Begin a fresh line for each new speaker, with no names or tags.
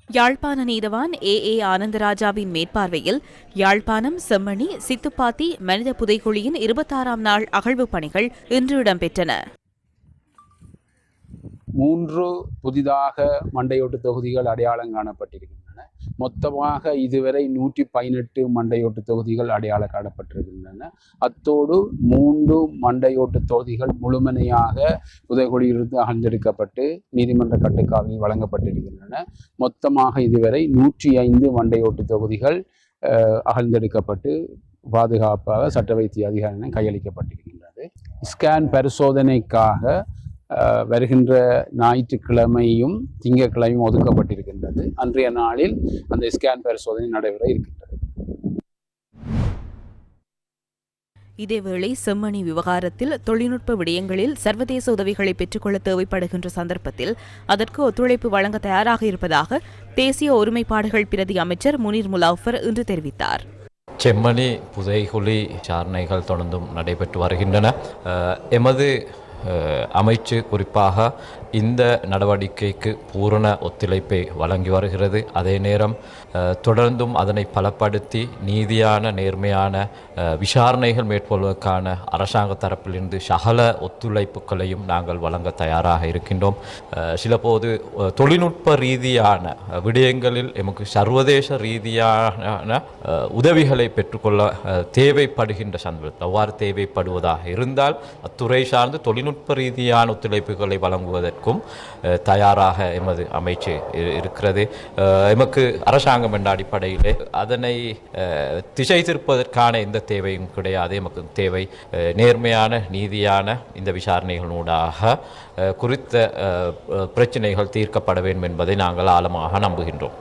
யாழ்ப்பாண நீதவான் ஏ ஆனந்தராஜாவின் மேற்பார்வையில் யாழ்ப்பாணம் செம்மணி சித்துப்பாத்தி மனித புதைகுழியின் 26ஆம் நாள் அகழ்வு பணிகள் இன்று இடம்பெற்றன.
3 புதிதாக மண்டையோட்டு தொகுதிகள் அடையாளம் காணப்பட்டிருக்கின்றன. மொத்தமாக இதுவரை 118 மண்டையோட்டு தொகுதிகள் அடையாளம் காணப்பட்டிருக்கின்றன. அத்தோடு 3 மண்டையோட்டு தொகுதிகள் முழுமையாக புதைகுழியிலிருந்து அகழ்ந்தெடுக்கப்பட்டு நீதிமன்ற கட்டுக்காவலில் வழங்கப்பட்டிருக்கின்றன. மொத்தமாக இதுவரை 105 மண்டையோட்டு தொகுதிகள் அகழ்ந்தெடுக்கப்பட்டு பாதுகாப்பாக சட்ட வைத்திய அதிகாரியிடம் கையளிக்கப்பட்டிருக்கின்றது. ஸ்கேன் பரிசோதனைக்காக வருகின்ற ஞாயிற்றுக்கிழமையும் திங்கட்கிழமையும் ஒதுக்கப்பட்டிருக்கின்றது. அன்றைய நாளில் அந்த ஸ்கேன் பரிசோதனை நடைபெற இருக்கின்றது.
இதேவேளை செம்மணி விவகாரத்தில் தொழில்நுட்ப விடயங்களில் சர்வதேச உதவிகளை பெற்றுக்கொள்ள தேவைப்படுகின்ற சந்தர்ப்பத்தில் அதற்கு ஒத்துழைப்பு வழங்க தயாராக இருப்பதாக தேசிய ஒருமைப்பாடுகள் பிரதி அமைச்சர் முனீர் முலாஃபர் இன்று தெரிவித்தார்.
செம்மணி புதைகுழி விசாரணைகள் தொடர்ந்தும் நடைபெற்று வருகின்றன. எமது அமைச்சு குறிப்பாக இந்த நடவடிக்கைக்கு பூரண ஒத்துழைப்பை வழங்கி வருகிறது. அதே நேரம் தொடர்ந்தும் அதனை பலப்படுத்தி நீதியான நேர்மையான விசாரணைகள் மேற்கொள்வதற்கான அரசாங்க தரப்பிலிருந்து சகல ஒத்துழைப்புகளையும் நாங்கள் வழங்க தயாராக இருக்கின்றோம். சிலபோது தொழில்நுட்ப ரீதியான விடயங்களில் எமக்கு சர்வதேச ரீதியான உதவிகளை பெற்றுக்கொள்ள தேவைப்படுகின்ற சந்தர்ப்பத்தில் அவ்வாறு தேவைப்படுவதாக இருந்தால் அத்துறை சார்ந்து தொழில்நுட்ப ரீதியான ஒத்துழைப்புகளை வழங்குவதற்கும் தயாராக எமது அமைச்சு இருக்கிறது. எமக்கு அரசாங்கம் என்ற அடிப்படையிலே அதனை திசை திருப்பதற்கான எந்த தேவையும் கிடையாது. எமக்கு தேவை நேர்மையான நீதியான இந்த விசாரணைகளூடாக குறித்த பிரச்சனைகள் தீர்க்கப்பட வேண்டும் என்பதை நாங்கள் ஆழமாக நம்புகின்றோம்.